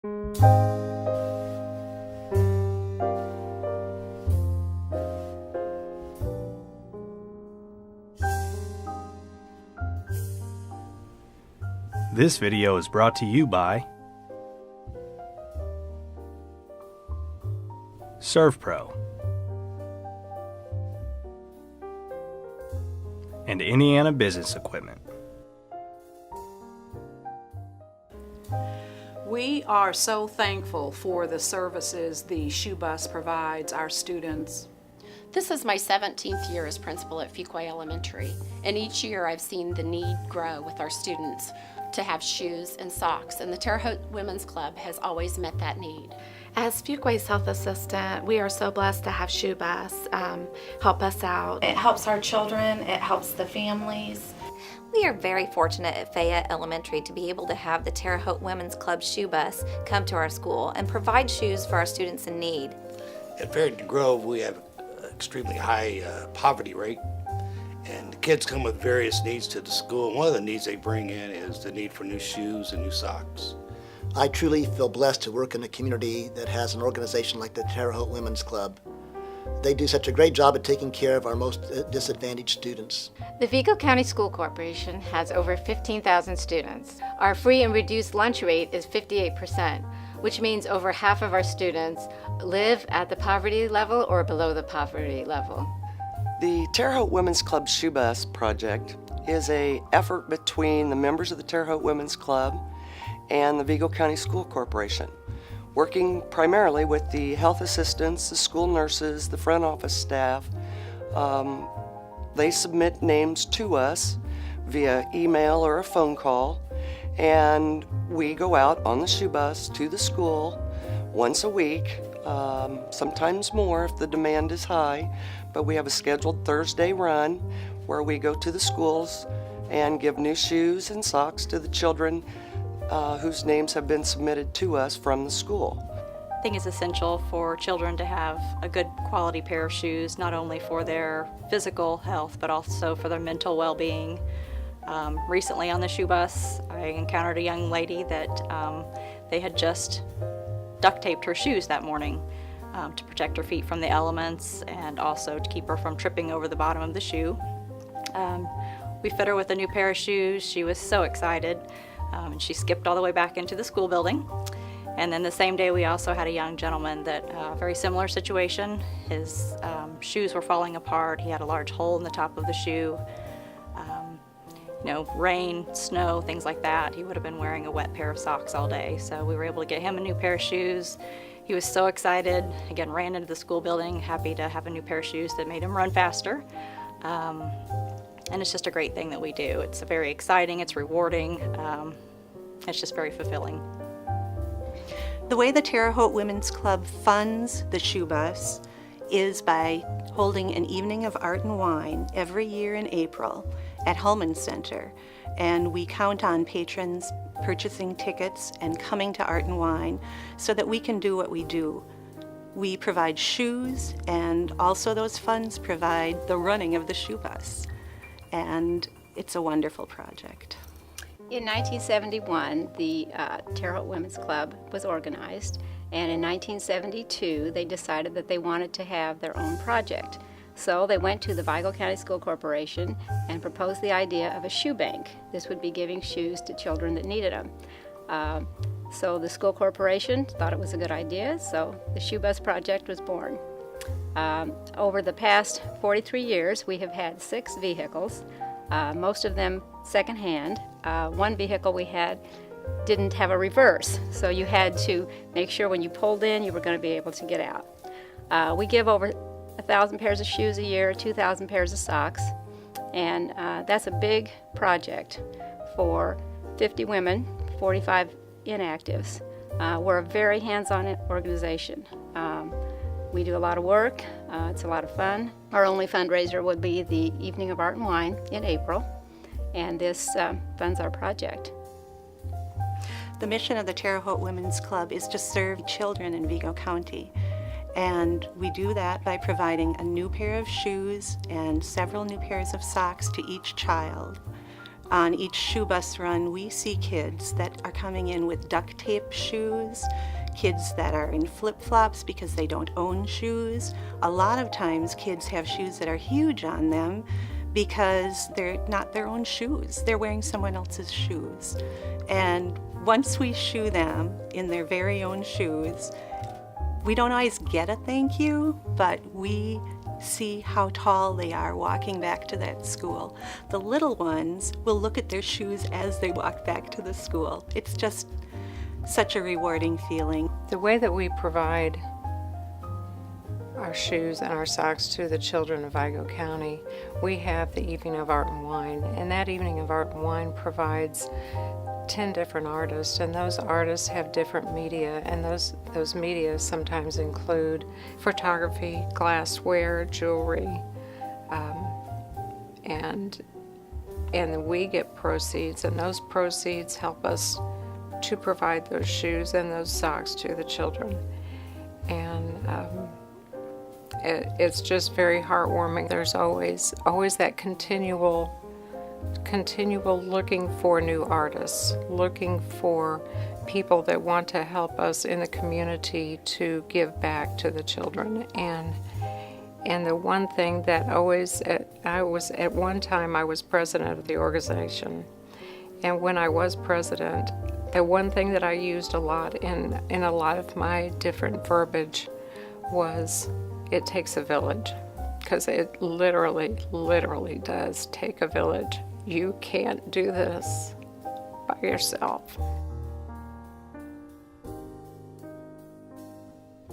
This video is brought to you by ServPro and Indiana Business Equipment. We are so thankful for the services the Shoe Bus provides our students. This is my 17th year as principal at Fuquay Elementary, and each year I've seen the need grow with our students to have shoes and socks, and the Terre Haute Women's Club has always met that need. As Fuquay's health assistant, we are so blessed to have Shoe Bus help us out. It helps our children, it helps the families. We are very fortunate at Fayette Elementary to be able to have the Terre Haute Women's Club Shoe Bus come to our school and provide shoes for our students in need. At Fairhaven Grove, we have an extremely high poverty rate, and the kids come with various needs to the school. And one of the needs they bring in is the need for new shoes and new socks. I truly feel blessed to work in a community that has an organization like the Terre Haute Women's Club. They do such a great job at taking care of our most disadvantaged students. The Vigo County School Corporation has over 15,000 students. Our free and reduced lunch rate is 58%, which means over half of our students live at the poverty level or below the poverty level. The Terre Haute Women's Club Shoe Bus project is an effort between the members of the Terre Haute Women's Club and the Vigo County School Corporation, working primarily with the health assistants, the school nurses, the front office staff. They submit names to us via email or a phone call, and we go out on the shoe bus to the school once a week, sometimes more if the demand is high, but we have a scheduled Thursday run where we go to the schools and give new shoes and socks to the children whose names have been submitted to us from the school. I think it's essential for children to have a good quality pair of shoes, not only for their physical health, but also for their mental well-being. Recently on the shoe bus, I encountered a young lady that they had just duct taped her shoes that morning to protect her feet from the elements and also to keep her from tripping over the bottom of the shoe. We fit her with a new pair of shoes. She was so excited. And she skipped all the way back into the school building. And then the same day we also had a young gentleman that, very similar situation. His shoes were falling apart. He had a large hole in the top of the shoe. Rain, snow, things like that. He would have been wearing a wet pair of socks all day. So we were able to get him a new pair of shoes. He was so excited. Again, ran into the school building, happy to have a new pair of shoes that made him run faster. And it's just a great thing that we do. It's very exciting, it's rewarding, it's just very fulfilling. The way the Terre Haute Women's Club funds the Shoe Bus is by holding an evening of art and wine every year in April at Hellman Center. And we count on patrons purchasing tickets and coming to Art and Wine so that we can do what we do. We provide shoes, and also those funds provide the running of the shoe bus. And it's a wonderful project. In 1971, the Terre Haute Women's Club was organized, and in 1972, they decided that they wanted to have their own project. So they went to the Vigo County School Corporation and proposed the idea of a shoe bank. This would be giving shoes to children that needed them. So the school corporation thought it was a good idea, so the Shoe Bus project was born. Over the past 43 years, we have had 6 vehicles, most of them secondhand. One vehicle we had didn't have a reverse, so you had to make sure when you pulled in you were going to be able to get out. We give over 1,000 pairs of shoes a year, 2,000 pairs of socks, and that's a big project for 50 women, 45 inactives. We're a very hands-on organization. We do a lot of work. It's a lot of fun. Our only fundraiser would be the Evening of Art and Wine in April, and this funds our project. The mission of the Terre Haute Women's Club is to serve children in Vigo County, and we do that by providing a new pair of shoes and several new pairs of socks to each child. On each shoe bus run, we see kids that are coming in with duct tape shoes, kids that are in flip-flops because they don't own shoes. A lot of times kids have shoes that are huge on them because they're not their own shoes. They're wearing someone else's shoes. And once we shoe them in their very own shoes, we don't always get a thank you, but we see how tall they are walking back to that school. The little ones will look at their shoes as they walk back to the school. It's just such a rewarding feeling. The way that we provide our shoes and our socks to the children of Vigo County, we have the Evening of Art and Wine, and that Evening of Art and Wine provides 10 different artists, and those artists have different media, and those media sometimes include photography, glassware, jewelry, and we get proceeds, and those proceeds help us to provide those shoes and those socks to the children. And it's just very heartwarming. There's always that continual looking for new artists, looking for people that want to help us in the community to give back to the children. And the one thing that I was president of the organization, and when I was president, the one thing that I used a lot in a lot of my different verbiage was, it takes a village, because it literally does take a village. You can't do this by yourself.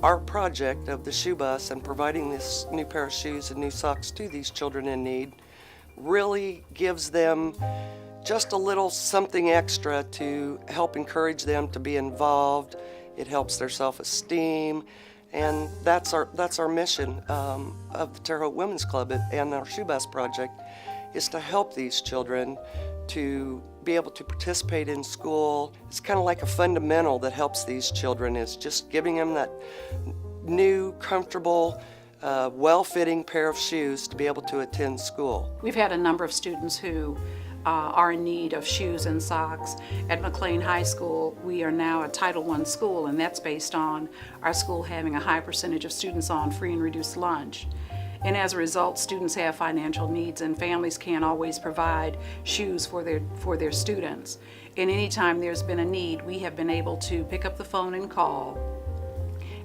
Our project of the shoe bus and providing this new pair of shoes and new socks to these children in need really gives them just a little something extra to help encourage them to be involved. It helps their self-esteem, and that's our mission of the Terre Haute Women's Club and our Shoe Bus Project, is to help these children to be able to participate in school. It's kind of like a fundamental that helps these children, is just giving them that new, comfortable, well-fitting pair of shoes to be able to attend school. We've had a number of students who are in need of shoes and socks. At McLean High School, we are now a Title I school, and that's based on our school having a high percentage of students on free and reduced lunch. And as a result, students have financial needs, and families can't always provide shoes for their students. And anytime there's been a need, we have been able to pick up the phone and call,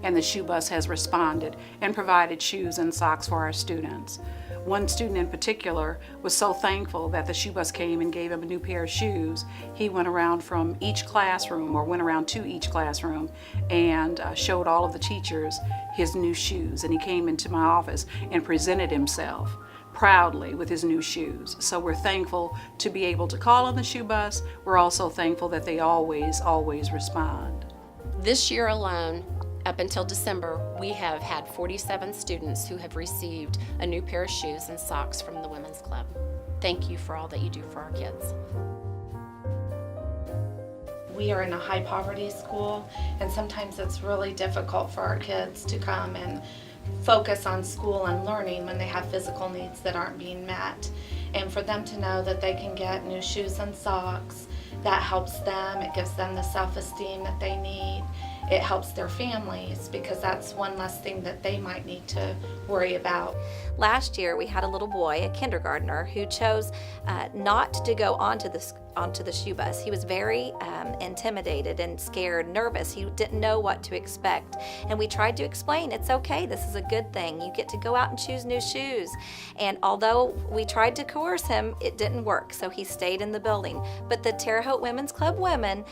and the shoe bus has responded and provided shoes and socks for our students. One student in particular was so thankful that the shoe bus came and gave him a new pair of shoes. He went around from each classroom, or went around to each classroom, and showed all of the teachers his new shoes. And he came into my office and presented himself proudly with his new shoes. So we're thankful to be able to call on the shoe bus. We're also thankful that they always respond. This year alone, up until December, we have had 47 students who have received a new pair of shoes and socks from the Women's Club. Thank you for all that you do for our kids. We are in a high poverty school, and sometimes it's really difficult for our kids to come and focus on school and learning when they have physical needs that aren't being met. And for them to know that they can get new shoes and socks, that helps them. It gives them the self-esteem that they need. It helps their families, because that's one less thing that they might need to worry about. Last year we had a little boy, a kindergartner, who chose not to go onto the shoe bus. He was very intimidated and scared, nervous. He didn't know what to expect. And we tried to explain, it's okay, this is a good thing. You get to go out and choose new shoes. And although we tried to coerce him, it didn't work, so he stayed in the building. But the Terre Haute Women's Club women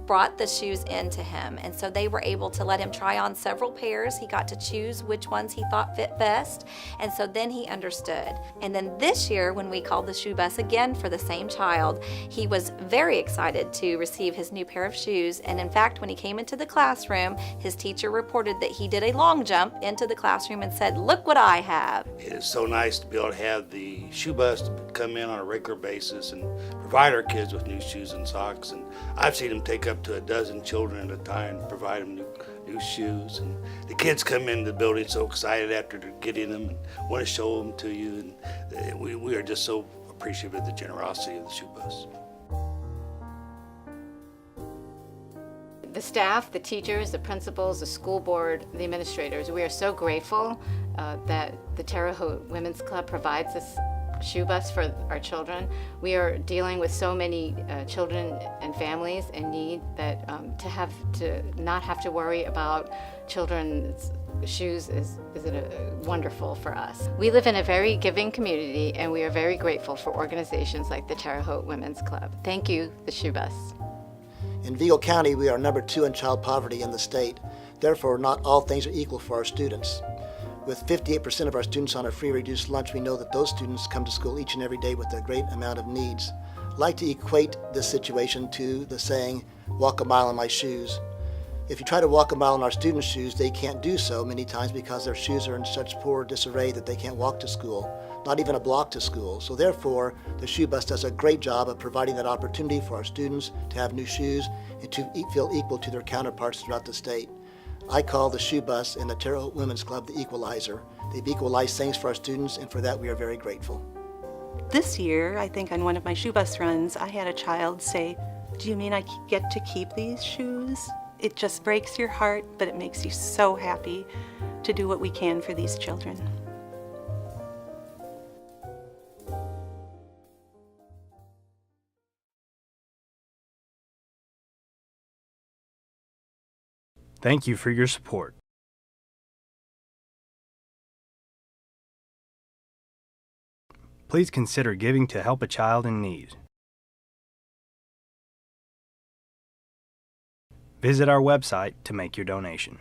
brought the shoes into him, and so they were able to let him try on several pairs. He got to choose which ones he thought fit best, and so then he understood. And then this year, when we called the shoe bus again for the same child, he was very excited to receive his new pair of shoes. And in fact, when he came into the classroom, his teacher reported that he did a long jump into the classroom and said, "Look what I have." It is so nice to be able to have the shoe bus come in on a regular basis and provide our kids with new shoes and socks. And I've seen them take up to a dozen children at a time and provide them new shoes. And the kids come into the building so excited after getting them and want to show them to you. And we are just so appreciative of the generosity of the shoe bus. The staff, the teachers, the principals, the school board, the administrators, we are so grateful that the Terre Haute Women's Club provides this shoe bus for our children. We are dealing with so many children and families in need that to not have to worry about children's shoes is wonderful for us. We live in a very giving community, and we are very grateful for organizations like the Terre Haute Women's Club. Thank you, the Shoe Bus. In Vigo County, we are number 2 in child poverty in the state. Therefore, not all things are equal for our students. With 58% of our students on a free reduced lunch, we know that those students come to school each and every day with a great amount of needs. I like to equate this situation to the saying, walk a mile in my shoes. If you try to walk a mile in our students' shoes, they can't do so many times because their shoes are in such poor disarray that they can't walk to school, not even a block to school. So therefore, the Shoe Bus does a great job of providing that opportunity for our students to have new shoes and to feel equal to their counterparts throughout the state. I call the Shoe Bus and the Terre Haute Women's Club the equalizer. They've equalized things for our students, and for that we are very grateful. This year, I think on one of my shoe bus runs, I had a child say, "Do you mean I get to keep these shoes?" It just breaks your heart, but it makes you so happy to do what we can for these children. Thank you for your support. Please consider giving to help a child in need. Visit our website to make your donation.